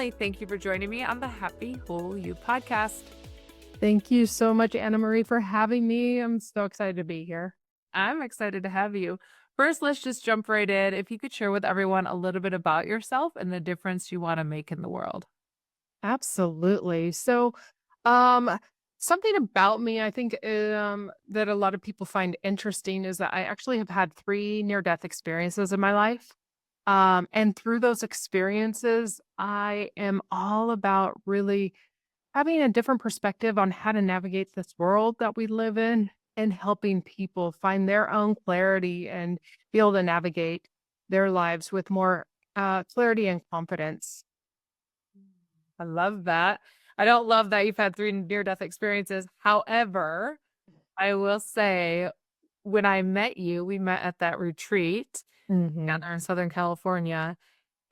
Emily. Thank you for joining me on the Happy Whole You podcast. Thank you so much, Anna Marie, for having me. I'm so excited to be here. I'm excited to have you. First, let's just jump right in. If you could share with everyone a little bit about yourself and the difference you want to make in the world. Absolutely. Um, something about me I think that a lot of people find interesting is that I actually have had three near-death experiences in my life. And through those experiences, I am all about really having a different perspective on how to navigate this world that we live in and helping people find their own clarity and be able to navigate their lives with more clarity and confidence. I love that. I don't love that you've had three near-death experiences. However, I will say when I met you, we met at that retreat down Hmm. there in Southern California.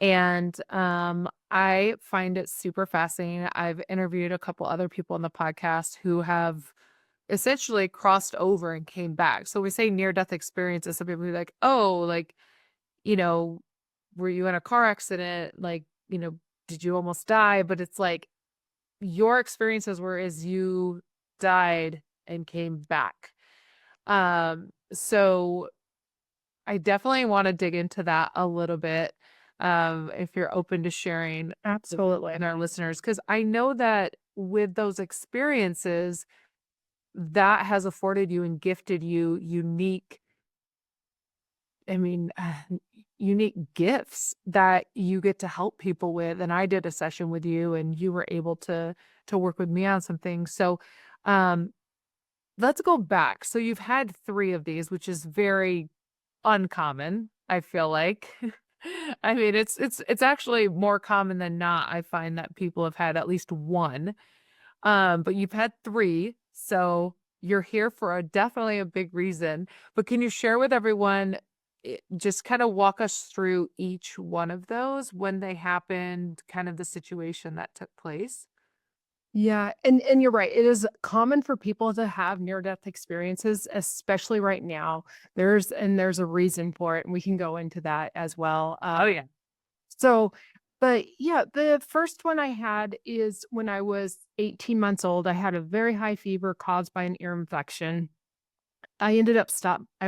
And I find it super fascinating. I've interviewed a couple other people on the podcast who have essentially crossed over and came back. So we say near death experiences. Some people be like, oh, like, you know, were you in a car accident? Like, did you almost die? But it's like your experiences were as you died and came back. So I definitely want to dig into that a little bit. If you're open to sharing Absolutely. and our listeners, because I know that with those experiences, that has afforded you and gifted you unique, I mean, unique gifts that you get to help people with. And I did a session with you, and you were able to work with me on some things. So, um, let's go back. So you've had three of these, which is very uncommon, I feel like. I mean, it's actually more common than not. I find that people have had at least one. But you've had three, so you're here for definitely a big reason. But can you share with everyone, just kind of walk us through each one of those, when they happened, kind of the situation that took place? Yeah, and you're right. It is common for people to have near-death experiences, especially right now. There's a reason for it, and we can go into that as well. Oh yeah. So, but yeah, the first one I had is when I was 18 months old. I had a very high fever caused by an ear infection. I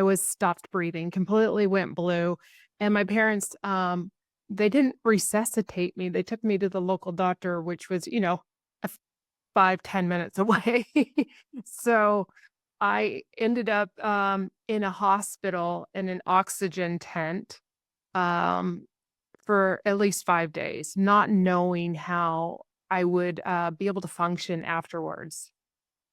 was stopped breathing, completely went blue. And my parents, they didn't resuscitate me. They took me to the local doctor, which was, a 5-10 minutes away. So I ended up in a hospital in an oxygen tent. Um, for at least 5 days, not knowing how I would, be able to function afterwards.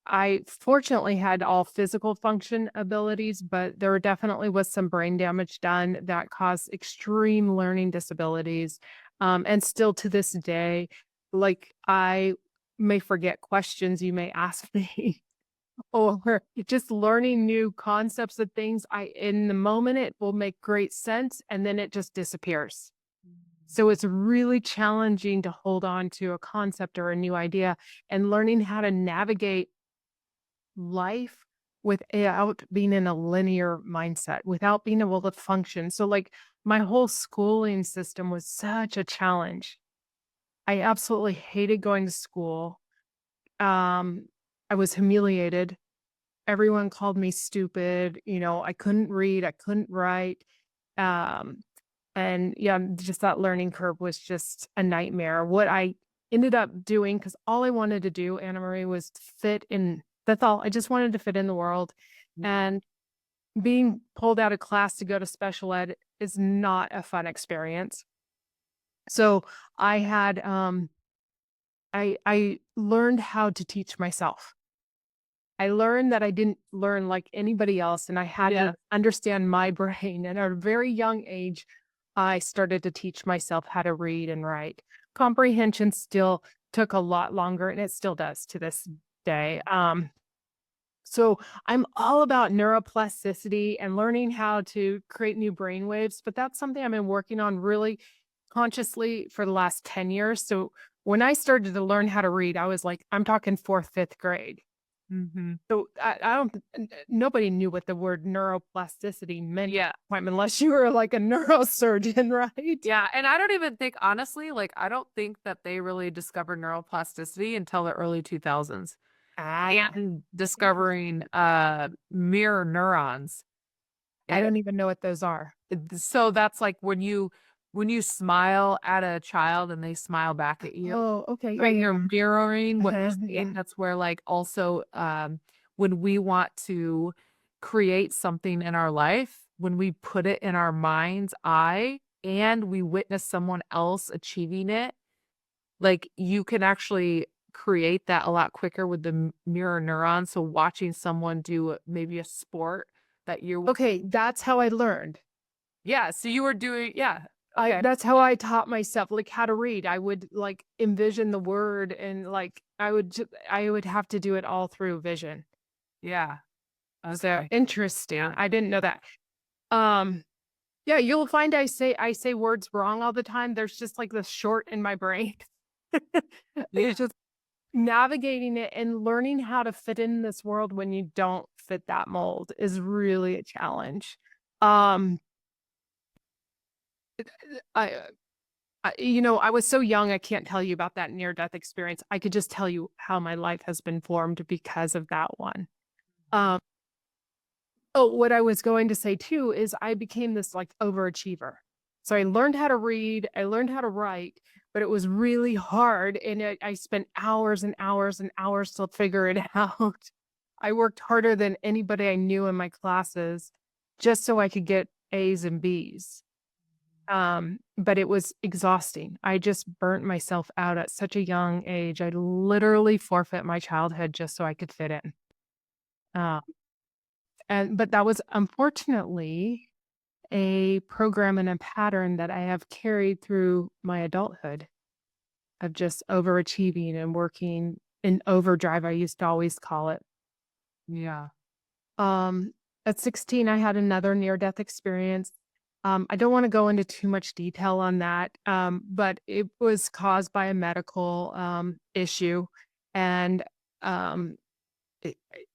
I fortunately had all physical function abilities, but there definitely was some brain damage done that caused extreme learning disabilities, and still to this day, like, I may forget questions you may ask me or just learning new concepts of things, I in the moment, it will make great sense, and then it just disappears. So it's really challenging to hold on to a concept or a new idea and learning how to navigate life without being in a linear mindset, without being able to function. So, like, my whole schooling system was such a challenge. I absolutely hated going to school. Um, I was humiliated. Everyone called me stupid. I couldn't read, I couldn't write. Um, And yeah, just that learning curve was just a nightmare. What I ended up doing, because all I wanted to do, Anna Marie, was fit in. That's all. I just wanted to fit in the world. And being pulled out of class to go to special ed is not a fun experience. So I had I learned how to teach myself. I learned that I didn't learn like anybody else, and I had Yeah. to understand my brain. And at a very young age, I started to teach myself how to read and write. Comprehension still took a lot longer, and it still does to this day. So I'm all about neuroplasticity and learning how to create new brain waves, but that's something I've been working on really consciously for the last 10 years. So when I started to learn how to read, I was like, I'm talking fourth, fifth grade. Mhm. So I don't nobody knew what the word neuroplasticity meant at Yeah. the time unless you were like a neurosurgeon, right? Yeah, and I don't even think honestly, like, I don't think that they really discovered neuroplasticity until the early 2000s. Ah, And discovering, mirror neurons. I And don't even know what those are. so that's like when you smile at a child and they smile back at you, Oh, okay. Yeah, right? yeah, You're yeah. mirroring what Uh-huh, you're yeah. seeing. That's where, like, also, when we want to create something in our life, when we put it in our mind's eye and we witness someone else achieving it, like, you can actually create that a lot quicker with the mirror neurons, so watching someone do maybe a sport that you Okay, that's how I learned. yeah, so you were doing yeah, I okay, That's how I taught myself, like, how to read. I would, like, envision the word and, like, I would have to do it all through vision. yeah, So, okay, interesting. yeah, I didn't know that. Um, yeah, you'll find I say words wrong all the time. There's just, like, this short in my brain. yeah, It's just navigating it and learning how to fit in this world when you don't fit that mold is really a challenge. Um, I I was so young, I can't tell you about that near-death experience. I could just tell you how my life has been formed because of that one. Um, oh, what I was going to say too is I became this, like, overachiever. So I learned how to read, I learned how to write, but it was really hard, and I spent hours and hours and hours to figure it out. I worked harder than anybody I knew in my classes just so I could get A's and B's. But it was exhausting. I just burnt myself out at such a young age. I literally forfeit my childhood just so I could fit in. Uh, but that was unfortunately a program and a pattern that I have carried through my adulthood of just overachieving and working in overdrive, I used to always call it. yeah, Um, at 16, I had another near death experience. I don't want to go into too much detail on that, but it was caused by a medical issue. And um,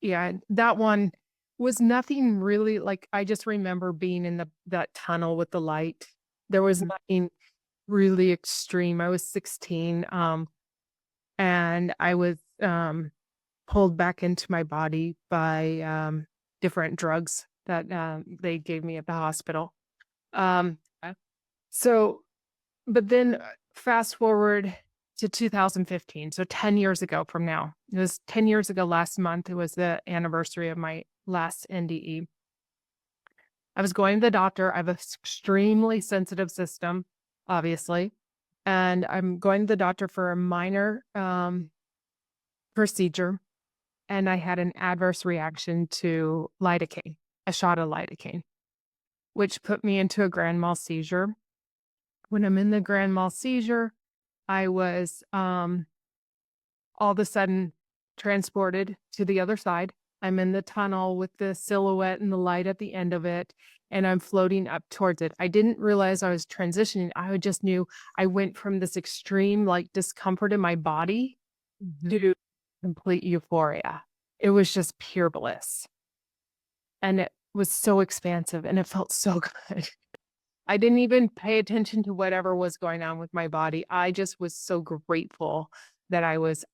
yeah, that one was nothing really like I just remember being in that tunnel with the light. There was mhm, nothing really extreme. I was 16, and I was pulled back into my body by, different drugs that, they gave me at the hospital. Um, okay, so but then, fast forward to 2015, so 10 years ago from now. It was 10 years ago last month, it was the anniversary of my last NDE. I was going to the doctor, I have a extremely sensitive system, obviously, and I'm going to the doctor for a minor, procedure, and I had an adverse reaction to lidocaine, a shot of lidocaine, which put me into a grand mal seizure. When I'm in the grand mal seizure, I was, all of a sudden transported to the other side. I'm in the tunnel with the silhouette and the light at the end of it, and I'm floating up towards it. I didn't realize I was transitioning. I just knew I went from this extreme, like, discomfort in my body mhm, to complete euphoria. It was just pure bliss. And it was so expansive and it felt so good. I didn't even pay attention to whatever was going on with my body. I just was so grateful that I was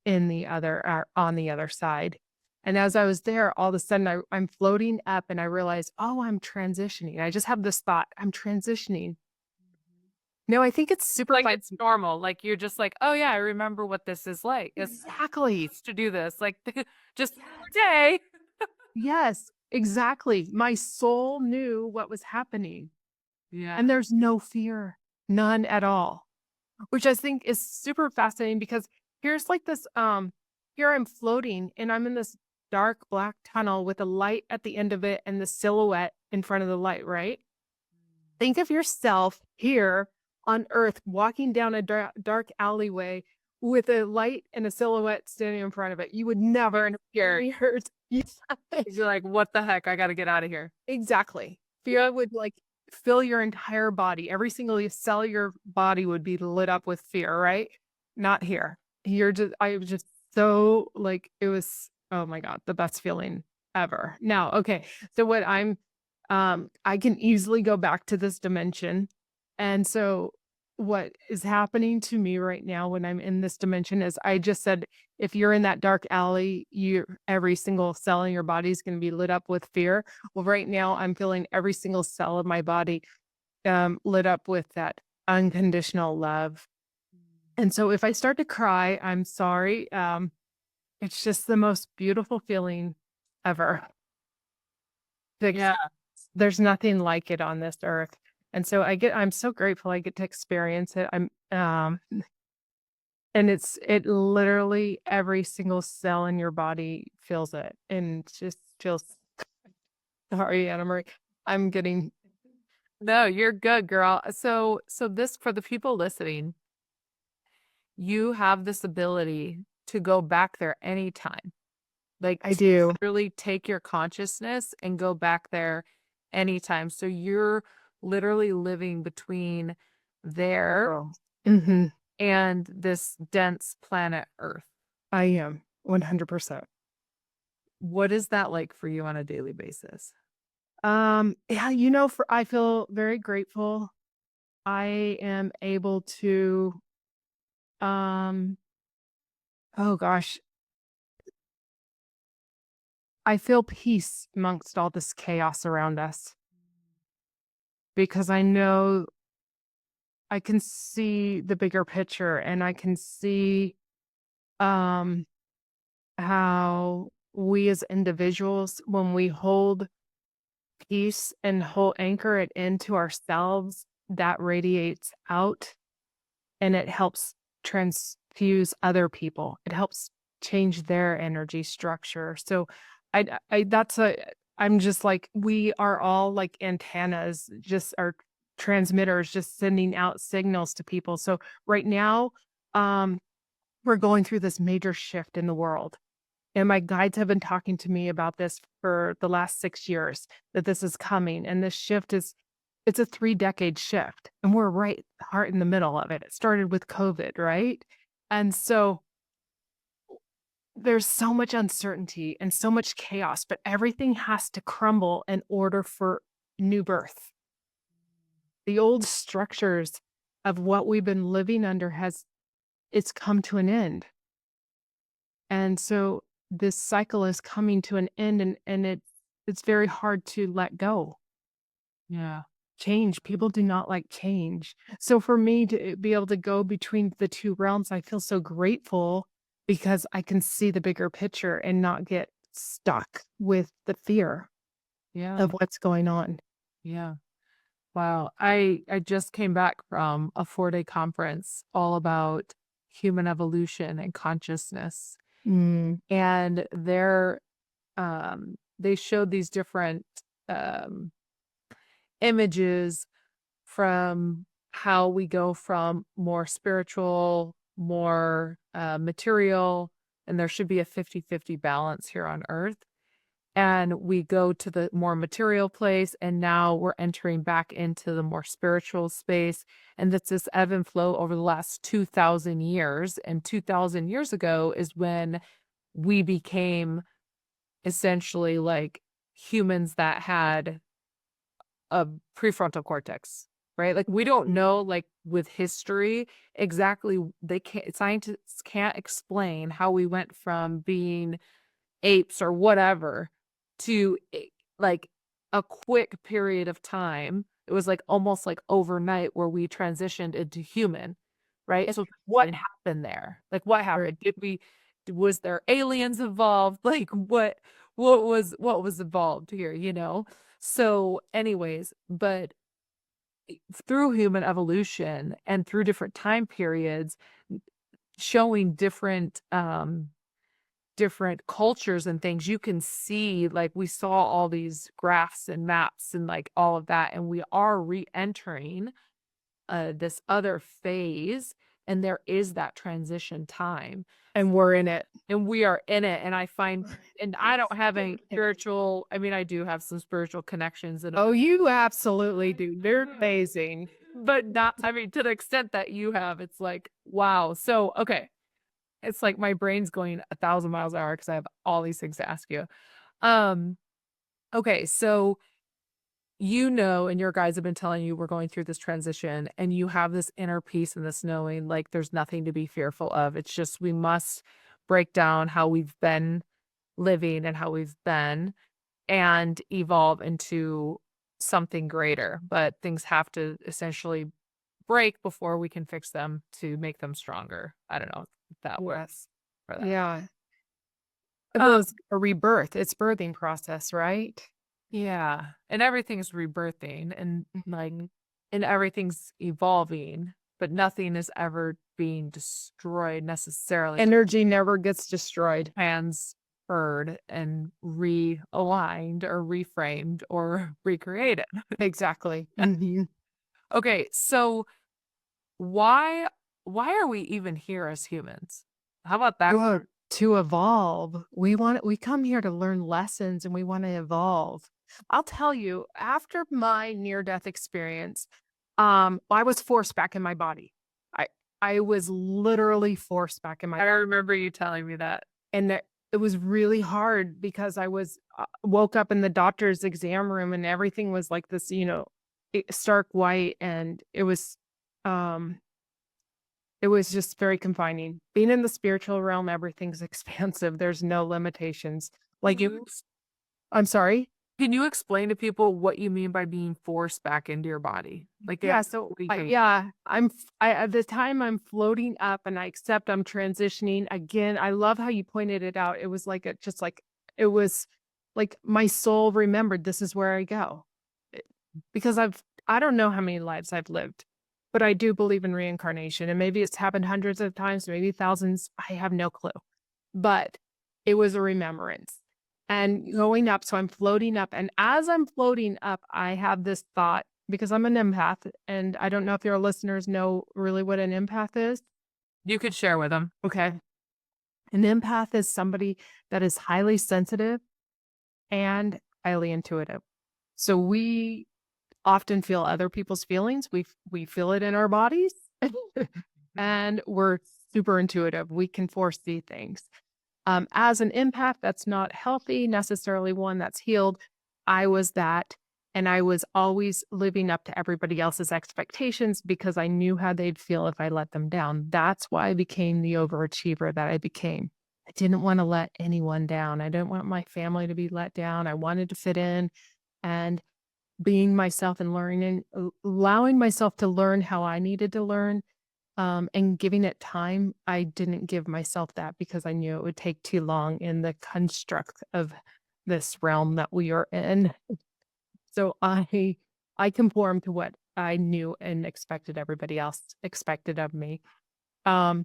on the other side. And as I was there, all of a sudden I'm floating up and I realize, oh, I'm transitioning. I just have this thought, I'm transitioning. mhm. No, I think it's super Like, fun. it's normal, like, you're just like, "Oh, yeah, I remember what this is like. It's Exactly. used to do this, like, just another day." Yes, exactly. My soul knew what was happening. Yeah, And there's no fear, none at all, which I think is super fascinating because here's like this, here I'm floating and I'm in this dark black tunnel with a light at the end of it and the silhouette in front of the light, right? Think of yourself here on Earth walking down a dark alleyway with a light and a silhouette standing in front of it. You would never in a scared. million years. You're like, "What the heck? I gotta get out of here." Exactly. Fear would, like, fill your entire body. Every single cell of your body would be lit up with fear, right? Not here. I was just so, like, it was Oh my god, the best feeling ever. Now, okay, so what I can easily go back to this dimension, and so what is happening to me right now when I'm in this dimension is I just said, if you're in that dark alley, you every single cell in your body is gonna be lit up with fear. Well, right now, I'm feeling every single cell of my body, lit up with that unconditional love, and so if I start to cry, I'm sorry, it's just the most beautiful feeling ever. Ex Yeah. There's nothing like it on this earth, and so I'm so grateful I get to experience it. And it literally every single cell in your body feels it, and just feels sorry, Anna Marie. I'm getting No, you're good, girl. So this for the people listening, you have this ability to go back there anytime. Like I to do. literally take your consciousness and go back there anytime. So you're literally living between there Girl. Mhm. and this dense planet Earth. I am 100%. What is that like for you on a daily basis? Yeah, for I feel very grateful. I am able to, um oh gosh, I feel peace amongst all this chaos around us because I know I can see the bigger picture and I can see um how we as individuals, when we hold peace and hold anchor it into ourselves, that radiates out and it helps transfuse other people. It helps change their energy structure. So I that's a I'm just like we are all like antennas, just our transmitters just sending out signals to people. So right now, um, we're going through this major shift in the world. And my guides have been talking to me about this for the last 6 years, that this is coming, and this shift is it's a 3-decade shift, and we're right heart in the middle of it. It started with COVID, right? And so there's so much uncertainty and so much chaos, but everything has to crumble in order for new birth. The old structures of what we've been living under has it's come to an end. And so this cycle is coming to an end and it's very hard to let go. Yeah. Change, people do not like change. So for me to be able to go between the 2 realms, I feel so grateful because I can see the bigger picture and not get stuck with the fear Yeah. of what's going on. Yeah. Wow. I just came back from a 4-day conference all about human evolution and consciousness. Mm, And they showed these different um images from how we go from more spiritual, more material, and there should be a 50-50 balance here on earth. And we go to the more material place, and now we're entering back into the more spiritual space. And that's this ebb and flow over the last 2,000 years. And 2,000 years ago is when we became essentially like humans that had a prefrontal cortex, right? Like we don't know, like with history, exactly they can't scientists can't explain how we went from being apes or whatever to like a quick period of time. It was like almost like overnight where we transitioned into human, right? So what happened there? Like what happened? Was there aliens involved? Like what was involved here, you know? So anyways, but through human evolution and through different time periods, showing different cultures and things, you can see like we saw all these graphs and maps and like all of that, and we are re-entering this other phase, and there is that transition time, and we're in it. and we are in it. And I find, and I don't have any spiritual, I mean, I do have some spiritual connections and Oh, you absolutely do. They're amazing. but not, I mean, to the extent that you have, it's like wow. So okay, It's like my brain's going 1,000 miles an hour because I have all these things to ask you. Um, okay, so and your guides have been telling you we're going through this transition, and you have this inner peace and this knowing, like, there's nothing to be fearful of. It's just we must break down how we've been living and how we've been and evolve into something greater. But things have to essentially break before we can fix them to make them stronger. I don't know if that Yes. works for that. Yeah. Well, Um, it's a rebirth. It's birthing process, right? yeah, and everything's rebirthing and like Mhm. and everything's evolving, but nothing is ever being destroyed necessarily. Energy never gets destroyed. Transferred and realigned or reframed or recreated. Exactly. Mhm. Okay, so why why are we even here as humans? How about that? To evolve. We come here to learn lessons and we want to evolve. I'll tell you, after my near-death experience, I was forced back in my body. I I was literally forced back in my I remember you telling me that. and it was really hard because woke up in the doctor's exam room and everything was like this, stark white, and um it was just very confining. Being in the spiritual realm, everything's expansive. There's no limitations. Can Like you I'm sorry? can you explain to people what you mean by being forced back into your body? Like, Yeah, so what do you I mean? yeah, I'm f I at the time I'm floating up and I accept I'm transitioning. Again, I love how you pointed it out. It was like it was like my soul remembered this is where I go. It because I don't know how many lives I've lived, but I do believe in reincarnation, and maybe it's happened hundreds of times, maybe thousands. I have no clue. But it was a remembrance. And going up, so I'm floating up, and as I'm floating up, I have this thought because I'm an empath, and I don't know if your listeners know really what an empath is. You could share with them. Okay. An empath is somebody that is highly sensitive and highly intuitive. So we often feel other people's feelings. We feel it in our bodies, and we're super intuitive. We can foresee things. As an empath, that's not healthy, necessarily one that's healed. I was that. And I was always living up to everybody else's expectations because I knew how they'd feel if I let them down. That's why I became the overachiever that I became. I didn't want to let anyone down. I didn't want my family to be let down. I wanted to fit in, and being myself and learning, allowing myself to learn how I needed to learn, and giving it time. I didn't give myself that because I knew it would take too long in the construct of this realm that we are in. So I conformed to what I knew and expected everybody else expected of me. Um,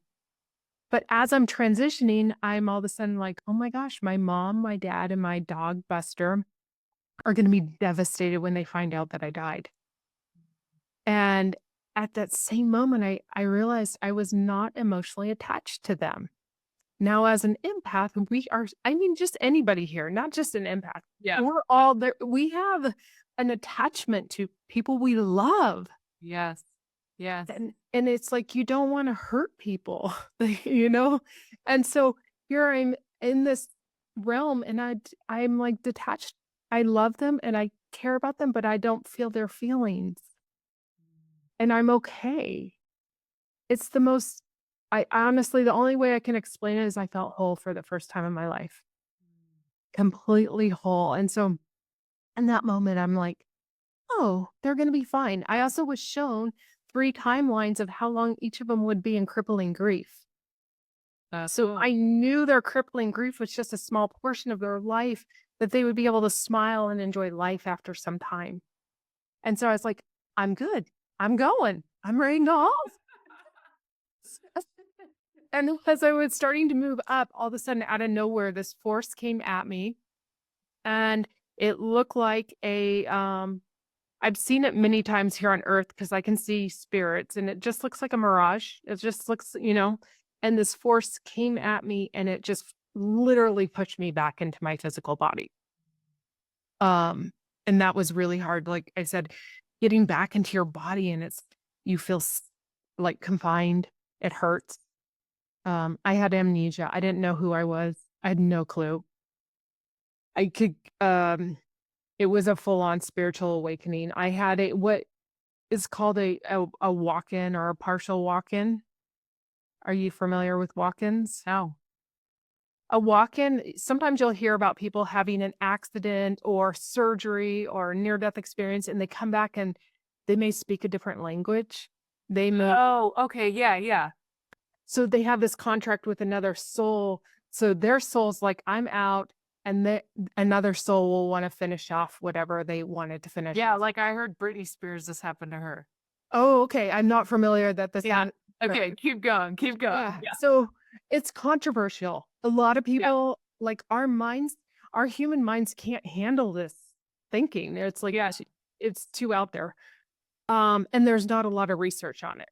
but as I'm transitioning, I'm all of a sudden like, oh my gosh, my mom, my dad, and my dog Buster are going to be devastated when they find out that I died. And at that same moment, I realized I was not emotionally attached to them. Now, as an empath, we are, I mean, just anybody here, not just an empath. Yeah. We're all there. We have an attachment to people we love. Yes. Yes. And it's like you don't want to hurt people, you know? And so here I'm in this realm and I'm like detached. I love them and I care about them, but I don't feel their feelings. And I'm okay. It's the most I honestly, the only way I can explain it is I felt whole for the first time in my life, completely whole, and so in that moment, I'm like, "Oh, they're gonna be fine." I also was shown 3 timelines of how long each of them would be in crippling grief. That's So cool. I knew their crippling grief was just a small portion of their life, that they would be able to smile and enjoy life after some time, and so I was like, "I'm good. I'm going. I'm ready to go home." And as I was starting to move up, all of a sudden, out of nowhere, this force came at me, and it looked like I've seen it many times here on Earth because I can see spirits, and it just looks like a mirage. It just looks, and this force came at me, and it just literally pushed me back into my physical body. Um, and that was really hard. Like I said, getting back into your body, and you feel like confined. It hurts. I had amnesia. I didn't know who I was. I had no clue. I could, it was a full-on spiritual awakening. I had what is called a walk-in or a partial walk-in. Are you familiar with walk-ins? No. A walk-in, sometimes you'll hear about people having an accident or surgery or near-death experience, and they come back and they may speak a different language. They may Oh, okay. Yeah, yeah. So they have this contract with another soul. So their soul's like, "I'm out," and another soul will wanna finish off whatever they wanted to finish. Yeah, like I heard Britney Spears, this happened to her. Oh, okay. I'm not familiar that this Yeah. happened. Okay, keep going, keep going. Yeah. Yeah. So it's controversial. A lot of Yeah. people, like our human minds can't handle this thinking. It's like Yeah. it's too out there. And there's not a lot of research on it.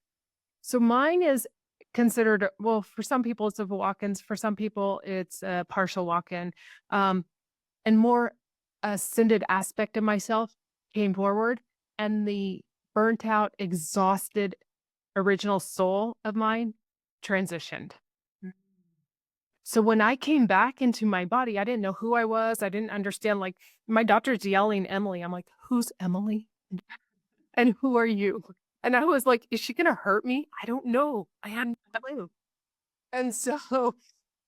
So mine is considered, well, for some people it's a walk-ins, for some people it's a partial walk-in. Um, and more ascended aspect of myself came forward, and the burnt out, exhausted original soul of mine transitioned. Mm. So when I came back into my body, I didn't know who I was. I didn't understand. Like my doctor's yelling, Emily. I'm like, who's Emily? And who are you? And I was like, is she gonna hurt me? I don't know. I had no clue. And so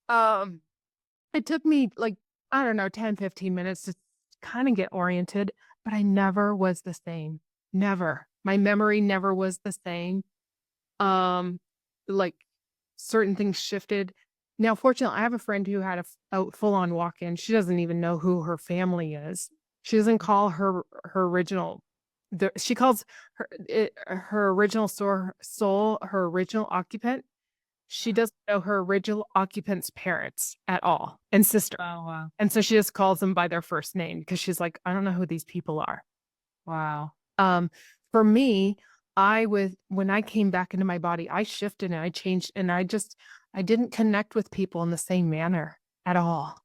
um it took me like, I don't know, 10, 15 minutes to kind of get oriented, but I never was the same. Never. My memory never was the same. Um, like certain things shifted. Now, fortunately, I have a friend who had a full-on walk-in. She doesn't even know who her family is. She doesn't call her original. She calls her original soul her original occupant. She doesn't know her original occupant's parents at all and sister. Oh, wow. And so she just calls them by their first name because she's like, I don't know who these people are. Wow. Um, for me, when I came back into my body, I shifted and I changed and I didn't connect with people in the same manner at all.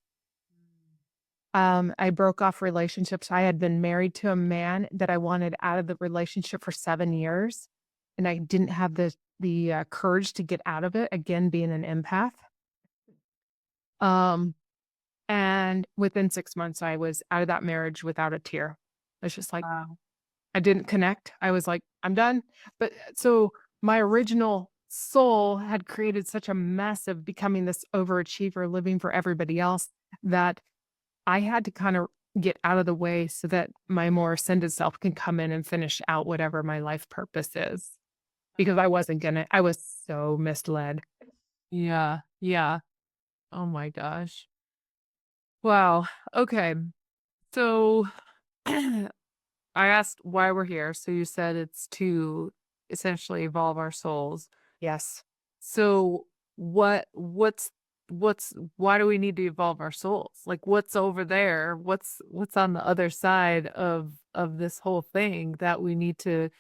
I broke off relationships. I had been married to a man that I wanted out of the relationship for 7 years, and I didn't have the courage to get out of it, again, being an empath. Um, and within 6 months, I was out of that marriage without a tear. It's just like, Wow. I didn't connect. I was like, "I'm done." But so my original soul had created such a mess of becoming this overachiever, living for everybody else, that I had to kind of get out of the way so that my more ascended self can come in and finish out whatever my life purpose is. Because I was so misled. Yeah, yeah. Oh my gosh. Wow. Okay. So I asked why we're here. So you said it's to essentially evolve our souls. Yes. So what's why do we need to evolve our souls? Like what's over there? What's on the other side of this whole thing that we need to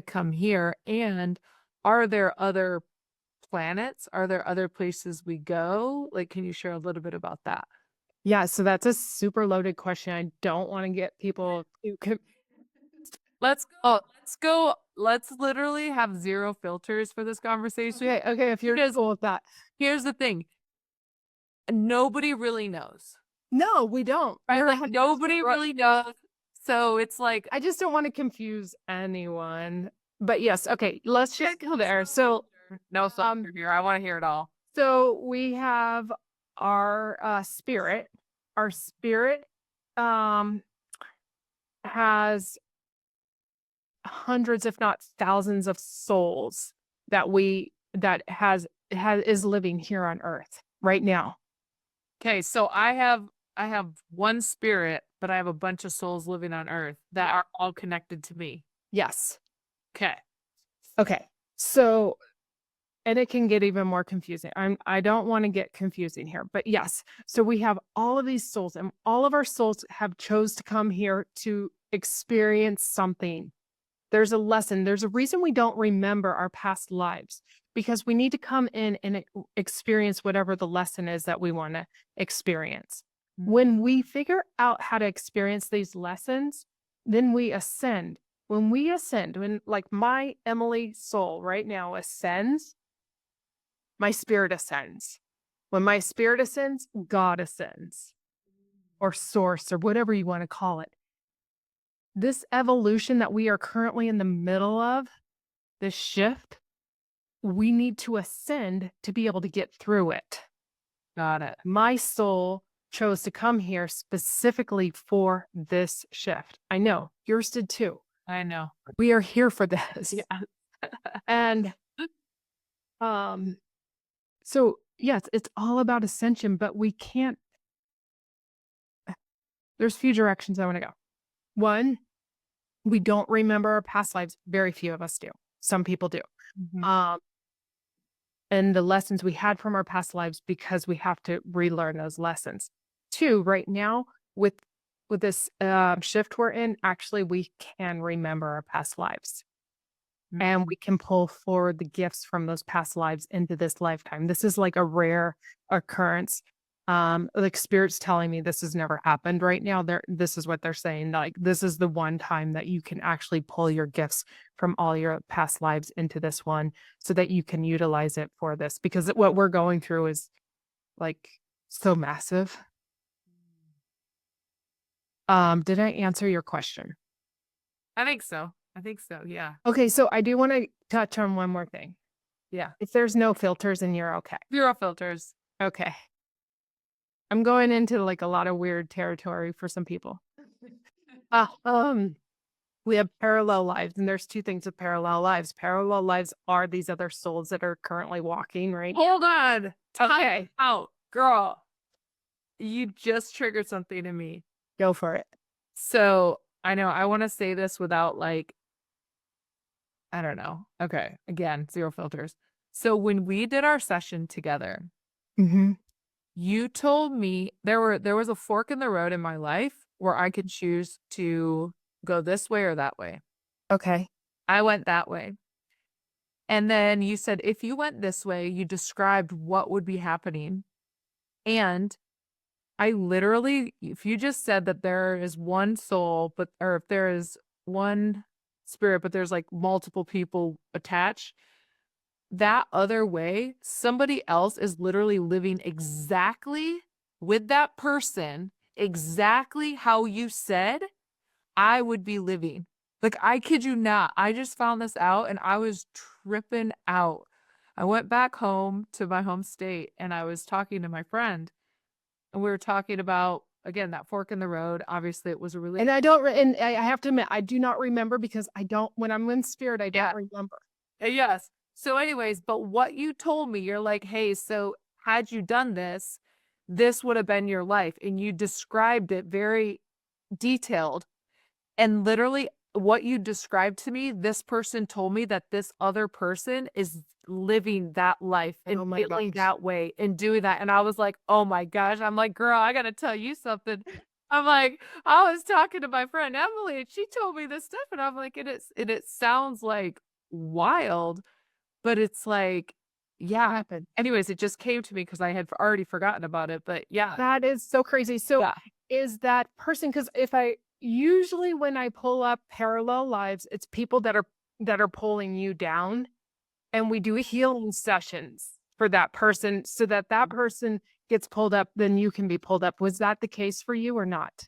come here? And are there other planets? Are there other places we go? Like can you share a little bit about that? Yeah, so that's a super loaded question. I don't wanna get people too Let's go. Let's literally have zero filters for this conversation okay, okay, if you're because cool with that. here's the thing. Nobody really knows. No, we don't. Right? We're Like, not nobody right. really knows. So it's like, I just don't wanna confuse anyone. But yes, okay, let's just go there. So, no um, filter here. I want to hear it all. so we have our, spirit. Our spirit, um, has hundreds, if not thousands of souls that is living here on earth right now. Okay, so I have one spirit, but I have a bunch of souls living on earth that are all connected to me. Yes. Okay. Okay. So, and it can get even more confusing. I don't want to get confusing here, but yes. So we have all of these souls, and all of our souls have chose to come here to experience something. There's a lesson. There's a reason we don't remember our past lives, because we need to come in and experience whatever the lesson is that we want to experience. Mm. When we figure out how to experience these lessons, then we ascend. When we ascend, when like my Emily soul right now ascends, my spirit ascends. When my spirit ascends, God ascends, or source, or whatever you want to call it. This evolution that we are currently in the middle of, this shift, we need to ascend to be able to get through it. Got it. My soul chose to come here specifically for this shift. I know yours did too. I know. We are here for this. Yeah. And so yes, it's all about ascension, but we can't. There's few directions I want to go. One, we don't remember our past lives. Very few of us do. Some people do. Mhm. And the lessons we had from our past lives, because we have to relearn those lessons. Two, right now with this shift we're in, actually we can remember our past lives, and we can pull forward the gifts from those past lives into this lifetime. This is like a rare occurrence. Like spirit's telling me this has never happened right now. This is what they're saying. Like, this is the one time that you can actually pull your gifts from all your past lives into this one so that you can utilize it for this. Because what we're going through is like so massive. Did I answer your question? I think so. I think so. Yeah. Okay, so I do want to touch on one more thing. Yeah. If there's no filters and you're okay. Zero filters. Okay. I'm going into like a lot of weird territory for some people. Uh, um, we have parallel lives, and there's two things with parallel lives. Parallel lives are these other souls that are currently walking, right? Hold on. Okay, Out. Girl. You just triggered something in me. go for it. So I know I want to say this without like, I don't know. Okay. Again, zero filters. So when we did our session together, Mm-hmm. you told me there was a fork in the road in my life where I could choose to go this way or that way. Okay. I went that way. And then you said if you went this way, you described what would be happening. And I literally, if you just said that there is one soul, or if there is one spirit, but there's like multiple people attached, that other way, somebody else is literally living exactly with that person, exactly how you said I would be living. Like, I kid you not. I just found this out and I was tripping out. I went back home to my home state and I was talking to my friend, and we were talking about, again, that fork in the road. Obviously, it was a really, And I have to admit, I do not remember because when I'm in spirit, I don't yeah, remember. yes. So, anyways, but what you told me, you're like, hey, so had you done this, this would have been your life. And you described it very detailed. And literally, what you described to me, this person told me that this other person is living that life and Oh my feeling gosh. that way and doing that. And I was like, oh my gosh. I'm like, girl, I got to tell you something. I'm like, I was talking to my friend Emily and she told me this stuff. And I'm like, it sounds like wild, but it's like, yeah. Happened. Anyways, it just came to me because I had already forgotten about it. But yeah. That is so crazy. So Yeah. is that person, because if I usually when I pull up parallel lives, it's people that are pulling you down, and we do healing sessions for that person so that that person gets pulled up, then you can be pulled up. Was that the case for you or not?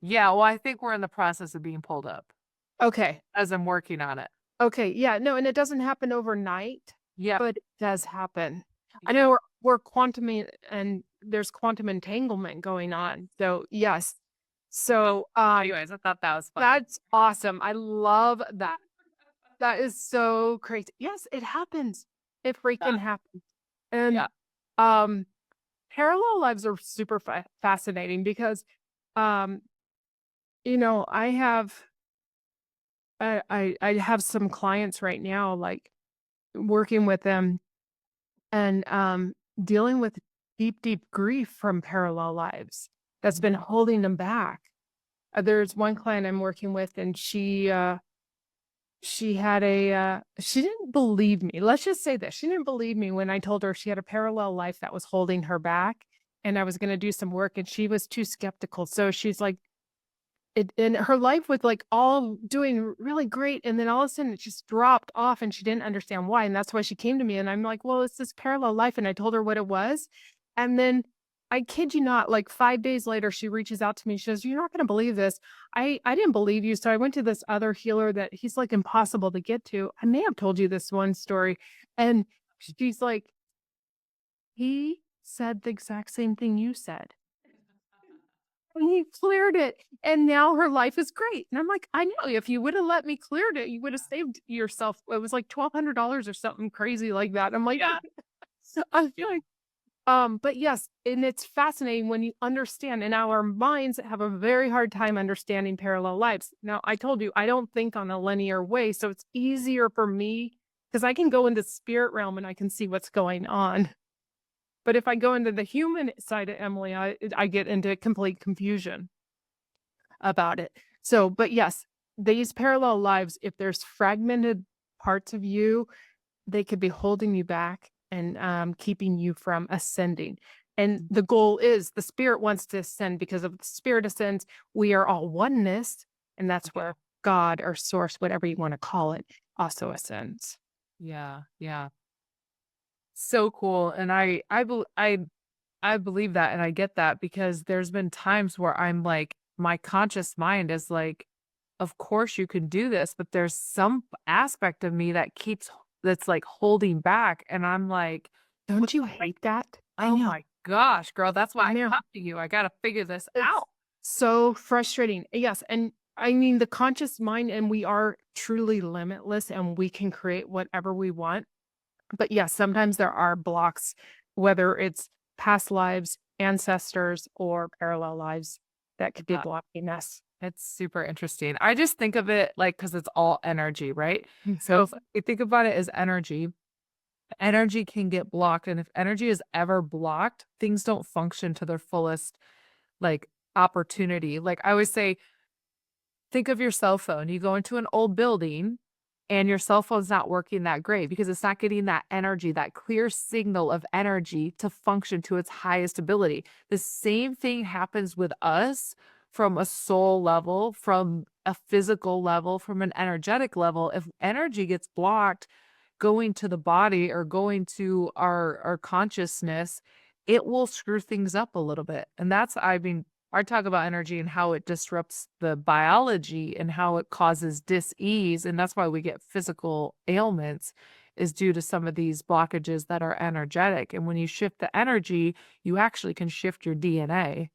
Yeah. Well, I think we're in the process of being pulled up Okay. as I'm working on it. Okay. Yeah. No, and it doesn't happen overnight, Yep. but it does happen. I Yep. know we're quantum and there's quantum entanglement going on. So yes. So Anyways, I thought that was fun. that's awesome. I love that. That is so crazy. Yes, it happens. It Yeah. freaking happens. And Yeah. um parallel lives are super fascinating because um I have I have some clients right now, like working with them and dealing with deep grief from parallel lives that's been holding them back. There's one client I'm working with, and she had she didn't believe me. Let's just say this. She didn't believe me when I told her she had a parallel life that was holding her back and I was going to do some work, and she was too skeptical. So she's like, and her life was, like, all doing really great, and then all of a sudden it just dropped off, and she didn't understand why, and that's why she came to me, and I'm like, "Well, it's this parallel life," and I told her what it was, and then, I kid you not, like, 5 days later, she reaches out to me, she says, "You're not gonna believe this. I didn't believe you, so I went to this other healer that he's, like, impossible to get to." I may have told you this one story, and she's like, "He said the exact same thing you said." And he cleared it, and now her life is great, and I'm like, "I know, if you woulda let me cleared it, you woulda saved yourself." It was like $1,200 or something crazy like that. I'm like, "Yeah." So I feel like but yes, and it's fascinating when you understand, and our minds have a very hard time understanding parallel lives. Now, I told you, I don't think on a linear way, so it's easier for me because I can go into spirit realm and I can see what's going on. But if I go into the human side of Emily, I get into complete confusion about it. So, but yes, these parallel lives, if there's fragmented parts of you, they could be holding you back and keeping you from ascending. And the goal is the spirit wants to ascend because if the spirit ascends, we are all oneness. And that's where God or source, whatever you want to call it, also ascends. Yeah, yeah. So cool, and I believe that and I get that because there's been times where I'm like my conscious mind is like, "Of course you can do this," but there's some aspect of me that keeps that's, like, holding back, and I'm like, "What Don't you the heck?" hate that? I Oh know. my gosh, girl, that's I why I know. come to you, I gotta figure this It's out. so frustrating. Yes, and I mean, the conscious mind and we are truly limitless and we can create whatever we want. But yes, sometimes there are blocks, whether it's past lives, ancestors, or parallel lives that could be Yeah, blocking us. it's super interesting. I just think of it, like because it's all energy, right? Mm. So if you think about it as energy, energy can get blocked, and if energy is ever blocked, things don't function to their fullest, like, opportunity. Like, I always say, think of your cell phone. You go into an old building, and your cell phone's not working that great because it's not getting that energy, that clear signal of energy to function to its highest ability. The same thing happens with us from a soul level, from a physical level, from an energetic level. If energy gets blocked, going to the body or going to our consciousness, it will screw things up a little bit. And that's I mean, I talk about energy and how it disrupts the biology and how it causes dis-ease, and that's why we get physical ailments is due to some of these blockages that are energetic. And when you shift the energy, you actually can shift your DNA.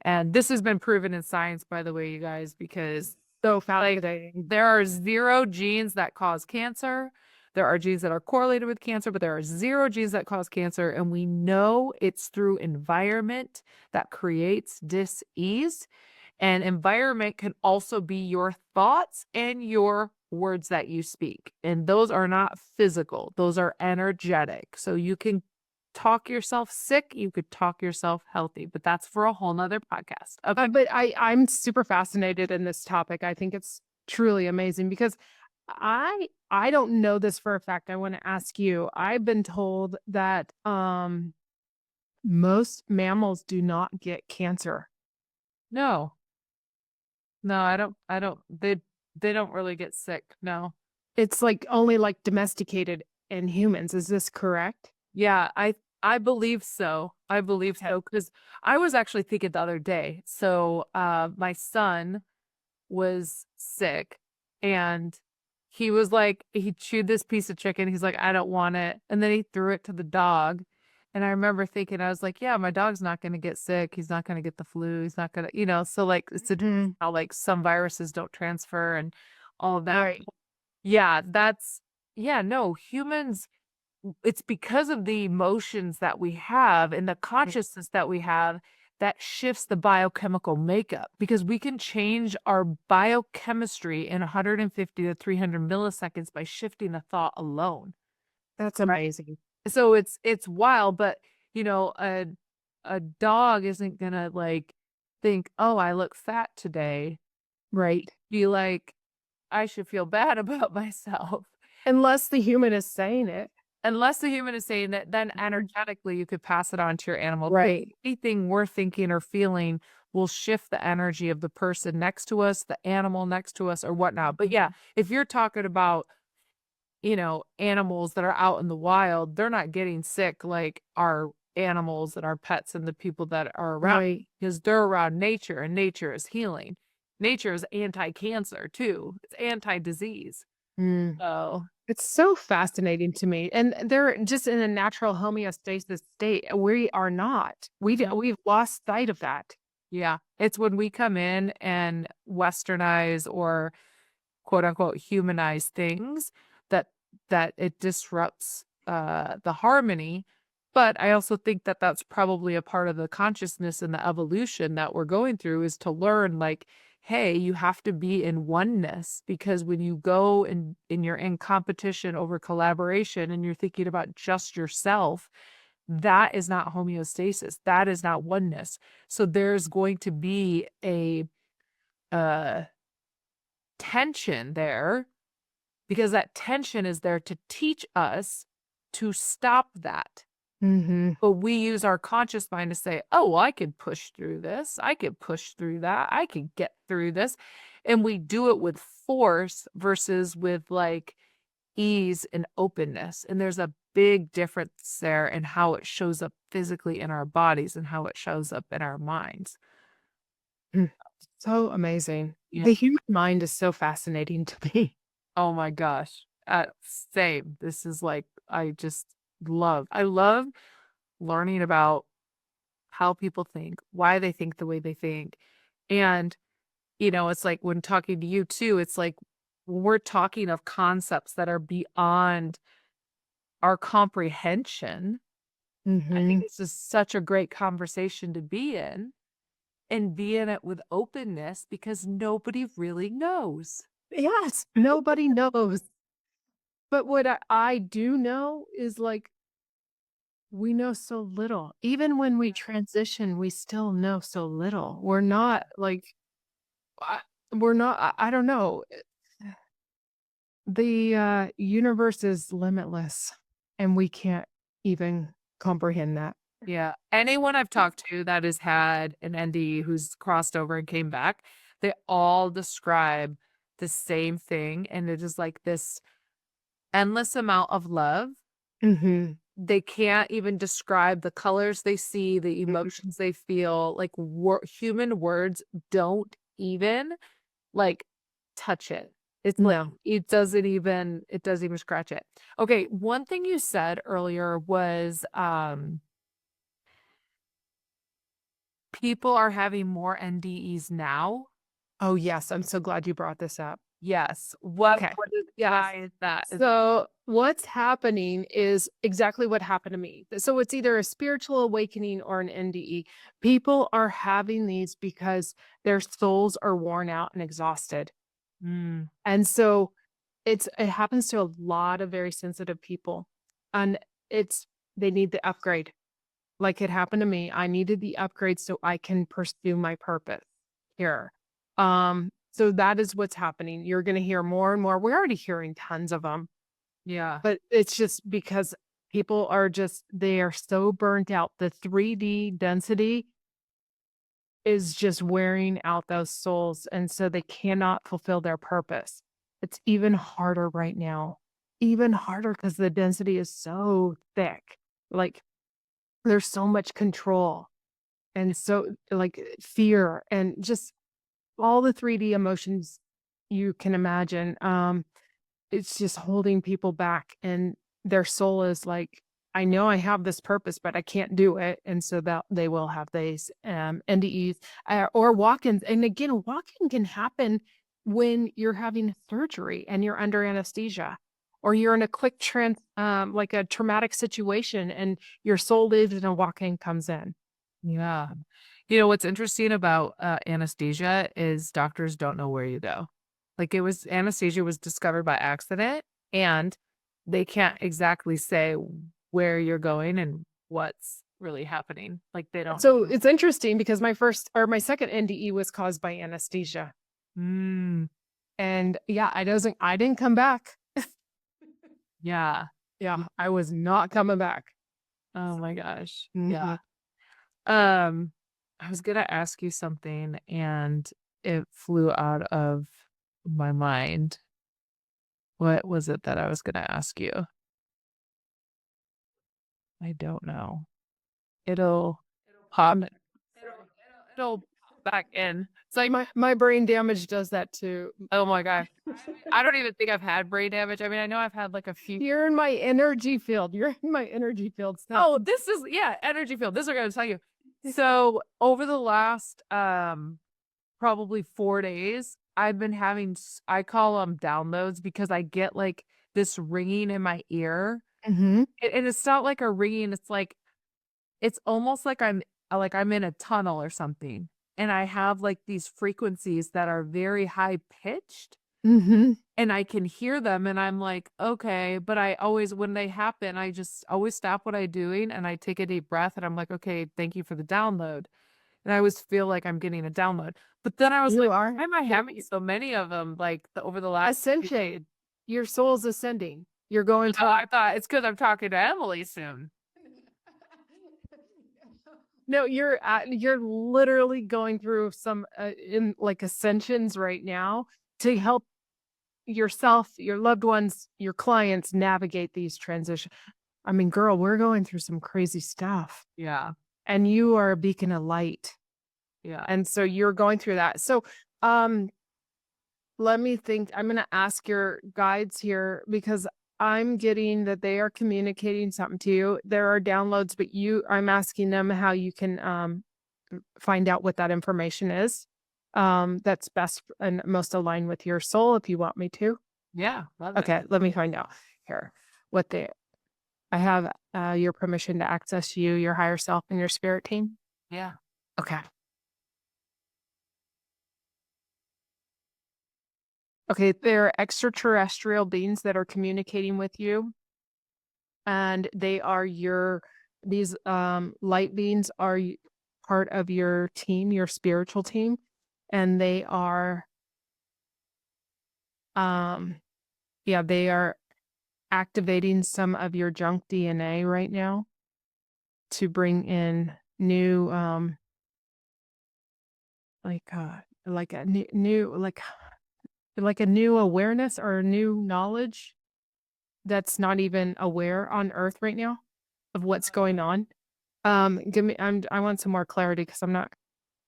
And this has been proven in science, by the way, you guys, because So like fascinating. there are 0 genes that cause cancer. There are genes that are correlated with cancer, but there are 0 genes that cause cancer, and we know it's through environment that creates dis-ease, and environment can also be your thoughts and your words that you speak, and those are not physical, those are energetic. So you can talk yourself sick, you could talk yourself healthy, but that's for a whole nother podcast. Okay. But I'm super fascinated in this topic. I think it's truly amazing because I don't know this for a fact. I want to ask you. I've been told that most mammals do not get cancer. No. No, I don't they don't really get sick, no. It's like only like domesticated in humans. Is this correct? Yeah, I believe so. I believe Okay. so because I was actually thinking the other day, so, my son was sick, and he was like he chewed this piece of chicken, he's like, "I don't want it," and then he threw it to the dog, and I remember thinking, I was like, "Yeah, my dog's not gonna get sick, he's not gonna get the flu, he's not gonna" so, like, it's a Mhm. how, like, some viruses don't transfer and all of that. Right. Yeah, that's yeah, no, humans it's because of the emotions that we have and the consciousness that we have that shifts the biochemical makeup because we can change our biochemistry in 150 to 300 milliseconds by shifting a thought alone. That's Right. amazing. So it's wild, but you know, a dog isn't gonna like think, "Oh, I look fat today." Right. Be like, "I should feel bad about myself." Unless the human is saying it. Unless the human is saying that, then Mhm. energetically you could pass it on to your animal. Right. Anything we're thinking or feeling will shift the energy of the person next to us, the animal next to us, or whatnot. But yeah, if you're talking about, animals that are out in the wild, they're not getting sick like our animals and our pets and the people that are around Right. because they're around nature and nature is healing. Nature is anti-cancer too. It's anti-disease. Mm. So, It's so fascinating to me, and they're just in a natural homeostasis state. We are not. no, We've lost sight of that. yeah, it's when we come in and westernize or quote unquote humanize things that it disrupts the harmony. But I also think that that's probably a part of the consciousness and the evolution that we're going through is to learn like, hey, you have to be in oneness because when you go and you're in competition over collaboration and you're thinking about just yourself, that is not homeostasis. That is not oneness. So there's going to be a uh tension there because that tension is there to teach us to stop that. Mhm. But we use our conscious mind to say, oh, well, I could push through this. I could push through that. I could get through this. And we do it with force versus with like ease and openness. And there's a big difference there in how it shows up physically in our bodies and how it shows up in our minds. Mm. So amazing. Yeah. The human mind is so fascinating to me. Oh my gosh. Same. This is like, I love learning about how people think, why they think the way they think. And, it's like when talking to you too, it's like when we're talking of concepts that are beyond our comprehension. I think Mhm. this is such a great conversation to be in and be in it with openness because nobody really knows. Yes, nobody knows. But what I do know is, like, we know so little. Even when we transition, we still know so little. We're not, like, I we're not I don't know. The universe is limitless, and we can't even comprehend that. Yeah. Anyone I've talked to that has had an NDE who's crossed over and came back, they all describe the same thing. And it is like this endless amount of love. Mhm. They can't even describe the colors they see, the Mhm. emotions they feel. Like human words don't even like touch it. It's like No. it doesn't even scratch it. Okay, one thing you said earlier was people are having more NDEs now? Oh, yes, I'm so glad you brought this up. Yes. Okay. What is Yes. why is that? So, what's happening is exactly what happened to me. So, it's either a spiritual awakening or an NDE. People are having these because their souls are worn out and exhausted. Mm, And so it happens to a lot of very sensitive people. And it's they need the upgrade. Like it happened to me. I needed the upgrade so I can pursue my purpose here. So that is what's happening. You're going to hear more and more. We're already hearing tons of them, yeah. but it's just because people are just they are so burnt out. The 3D density is just wearing out those souls, and so they cannot fulfill their purpose. It's even harder right now. Even harder because the density is so thick. Like there's so much control and so like fear and just all the 3D emotions you can imagine. It's just holding people back and their soul is like, I know I have this purpose, but I can't do it. And so that they will have these NDEs or walk-ins. And again, walk-in can happen when you're having surgery and you're under anesthesia or you're in a quick like a traumatic situation and your soul leaves and a walk-in comes in. Yeah. What's interesting about anesthesia is doctors don't know where you go. Like anesthesia was discovered by accident and they can't exactly say where you're going and what's really happening. Like they don't So it's interesting because my second NDE was caused by anesthesia. mm, And yeah, I didn't come back. yeah. Yeah, I was not coming back. Oh my gosh. Yeah. Mhm. Um I was gonna ask you something and it flew out of my mind. What was it that I was gonna ask you? I don't know. It'll pop it'll pop back in. It's like, My brain damage does that too. oh my gosh. I don't even think I've had brain damage. I mean, I know I've had like a few. You're in my energy field. You're in my energy field. Stop. Oh, this is, yeah, energy field. This is what I'm gonna tell you. So over the last probably 4 days, I've been having I call them downloads because I get like this ringing in my ear. Mm-hmm. And it's not like a ringing, it's like it's almost like I'm in a tunnel or something. And I have like these frequencies that are very high pitched Mm-hmm. and I can hear them and I'm like, okay, but I always when they happen, I just always stop what I'm doing and I take a deep breath and I'm like, okay, thank you for the download. And I always feel like I'm getting a download. But then I was You like, are why am I having so many of them like over the last few days? ascension. Your soul's ascending. You're going Oh, to. I thought it's because I'm talking to Emily soon. No, you're literally going through some in like ascensions right now to help yourself, your loved ones, your clients navigate these transitions. I mean, girl, we're going through some crazy stuff, Yeah, and you are a beacon of light. yeah, And so you're going through that. So, um, let me think. I'm going to ask your guides here because I'm getting that they are communicating something to you. There are downloads, but I'm asking them how you can find out what that information is. That's best and most aligned with your soul if you want me to. yeah. Love it. Okay, let me find out here what they I have your permission to access you, your higher self, and your spirit team. Yeah. Okay. Okay, they're extraterrestrial beings that are communicating with you, and they are these light beings are part of your team, your spiritual team, and they are um yeah, they are activating some of your junk DNA right now to bring in new like a new like a new awareness or a new knowledge that's not even aware on earth right now of what's going on. Give me I want some more clarity because I'm not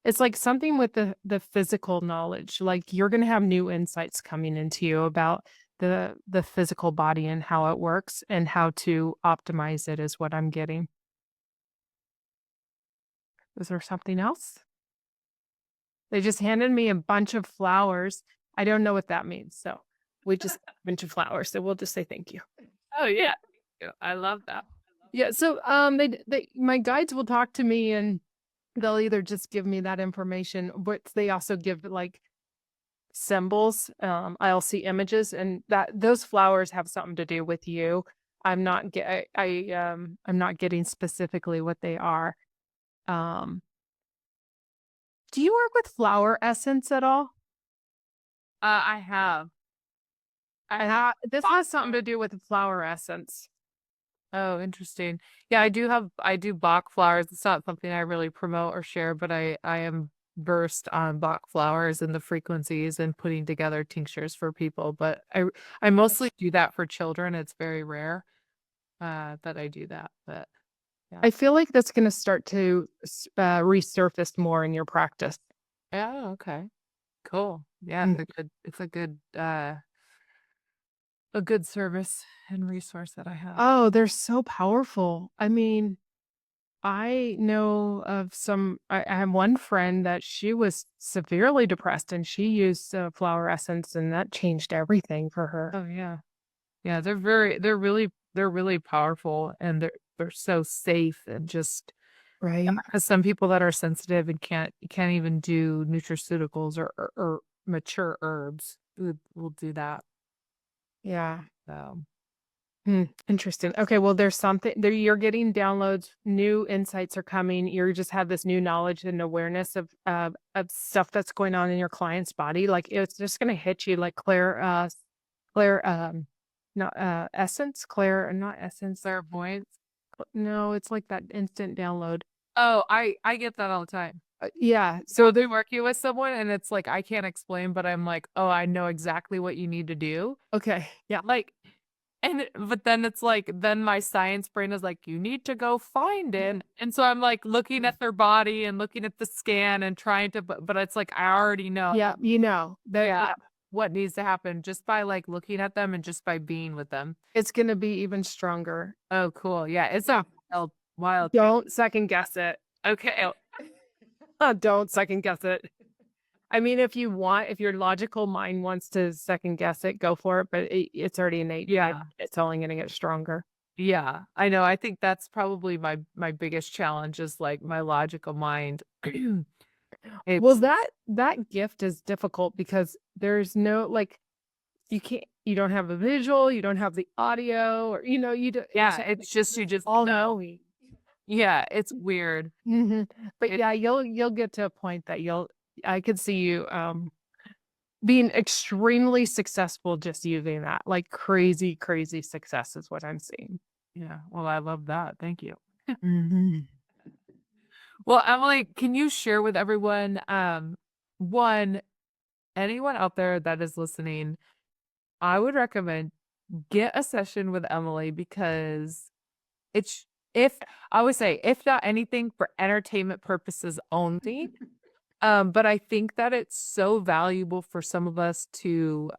it's like something with the physical knowledge. Like you're gonna have new insights coming into you about the physical body and how it works and how to optimize it is what I'm getting. Is there something else? They just handed me a bunch of flowers. I don't know what that means. So we just a bunch of flowers. So we'll just say thank you. Oh yeah. Yeah, I love that. Yeah. So they my guides will talk to me and they'll either just give me that information, but they also give like symbols. I'll see images and that those flowers have something to do with you. I'm not getting specifically what they are. Um do you work with flower essence at all? I have. I And have. this has something to do with the flower essence. Oh, interesting. Yeah, I do Bach flowers. It's not something I really promote or share, but I am versed on Bach flowers and the frequencies and putting together tinctures for people. But I mostly do that for children. It's very rare that I do that. But yeah. I feel like that's going to start to resurface more in your practice. Yeah, okay. Cool. Yeah, Mm. it's a good service and resource that I have. Oh, they're so powerful. I mean, I know of I have one friend that she was severely depressed and she used flower essence and that changed everything for her. Oh yeah. Yeah, they're really powerful and they're so safe and just Right? because some people that are sensitive and can't even do nutraceuticals or mature herbs will do that. Yeah. So Hmm, interesting. Okay, well, there's something there. You're getting downloads, new insights are coming. You just have this new knowledge and awareness of stuff that's going on in your client's body. Like it's just gonna hit you like Claire, not essence, Claire, not essence. clairvoyance. No, it's like that instant download. Oh, I get that all the time. Yeah, So they're working with someone and it's like, I can't explain, but I'm like, "Oh, I know exactly what you need to do." okay, yeah. Like, but then it's like, then my science brain is like, "You need to go find it." And so I'm like looking at their body and looking at the scan and trying to, but it's like, I already know. Yeah, that Yeah, what needs to happen just by, like, looking at them and just by being with them. it's gonna be even stronger. Oh, cool. Yeah, it's So, a wild don't second guess it. okay. Don't second guess it. I mean, if your logical mind wants to second guess it, go for it, but it's already innate in it. Yeah, It's only gonna get stronger. yeah, I know, I think that's probably my biggest challenge is, like, my logical mind. Well, It's that gift is difficult because there's no like, you don't have a visual, you don't have the audio, or, you do yeah, it's just you just all know. knowing. Yeah, it's weird. Mhm. But It yeah, you'll get to a point that I could see you, being extremely successful just using that, like crazy, crazy success is what I'm seeing. yeah, well, I love that, thank you. Mhm. Well, Emily, can you share with everyone, 1, anyone out there that is listening, I would recommend get a session with Emily because it's if I would say, if not anything for entertainment purposes only, but I think that it's so valuable for some of us to,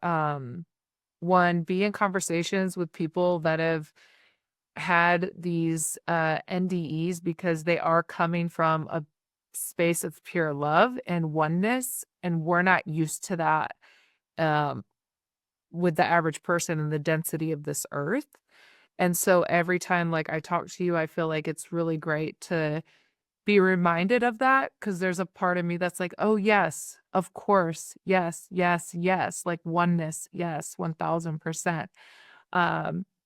1, be in conversations with people that have had these, NDEs because they are coming from a space of pure love and oneness, and we're not used to that, um, with the average person and the density of this earth. And so every time, like, I talk to you, I feel like it's really great to be reminded of that because there's a part of me that's like, "Oh, yes, of course. Yes, yes, yes." Like oneness. Yes, 1000%.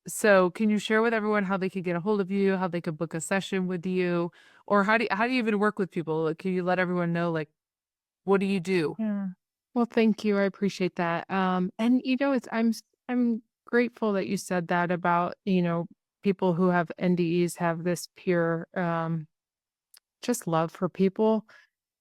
So can you share with everyone how they could get a hold of you, how they could book a session with you, or how do you even work with people? Like, can you let everyone know, like, what do you do? Yeah. Well, thank you. I appreciate that. And I'm grateful that you said that about, people who have NDEs have this pure just love for people.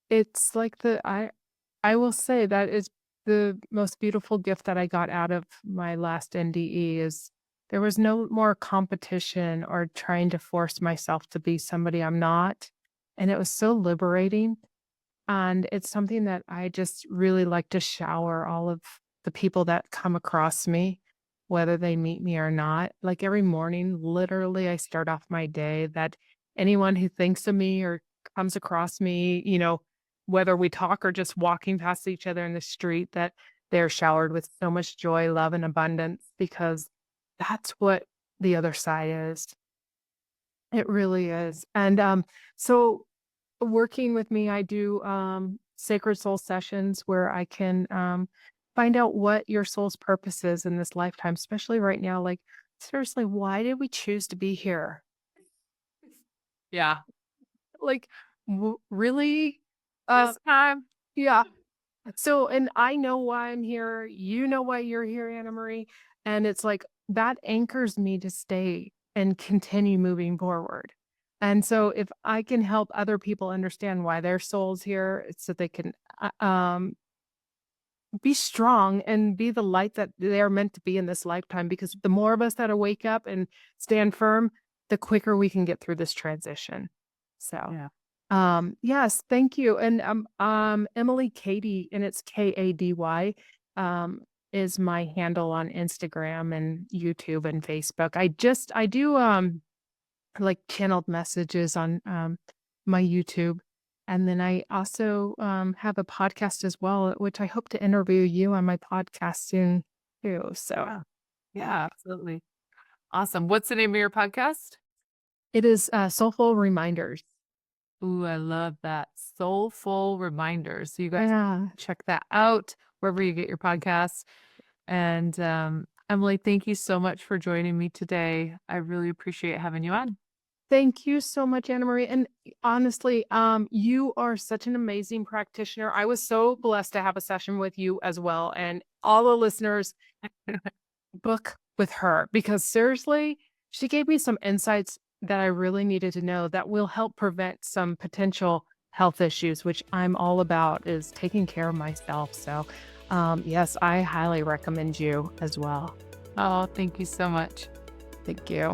It's like I will say that is the most beautiful gift that I got out of my last NDE is there was no more competition or trying to force myself to be somebody I'm not. And it was so liberating. And it's something that I just really like to shower all of the people that come across me, whether they meet me or not. Like every morning, literally, I start off my day that anyone who thinks of me or comes across me, whether we talk or just walking past each other in the street, that they're showered with so much joy, love, and abundance because that's what the other side is. It really is. And so working with me, I do, sacred soul sessions where I can, find out what your soul's purpose is in this lifetime, especially right now. Like, seriously, why did we choose to be here? Yeah. Like, really? Uh, This time? yeah. So, and I know why I'm here. You know why you're here, Anna Marie. And it's like that anchors me to stay and continue moving forward. And so, if I can help other people understand why their soul's here, it's so they can be strong and be the light that they are meant to be in this lifetime. Because the more of us that wake up and stand firm, the quicker we can get through this transition. So. Yeah. Yes, thank you. And Emily Kady, and it's Kady, is my handle on Instagram and YouTube and Facebook. I do like channeled messages on my YouTube. And then I also have a podcast as well, which I hope to interview you on my podcast soon too. So Yeah. Yeah, absolutely. Awesome. What's the name of your podcast? it is Soulful Reminders. Ooh, I love that. Soulful reminders. So you guys Yeah. check that out wherever you get your podcasts. And Emily, thank you so much for joining me today. I really appreciate having you on. Thank you so much, Anna Marie. And honestly, you are such an amazing practitioner. I was so blessed to have a session with you as well. And all the listeners, book with her because seriously, she gave me some insights that I really needed to know that will help prevent some potential health issues, which I'm all about is taking care of myself. So, yes, I highly recommend you as well. Oh, thank you so much. Thank you.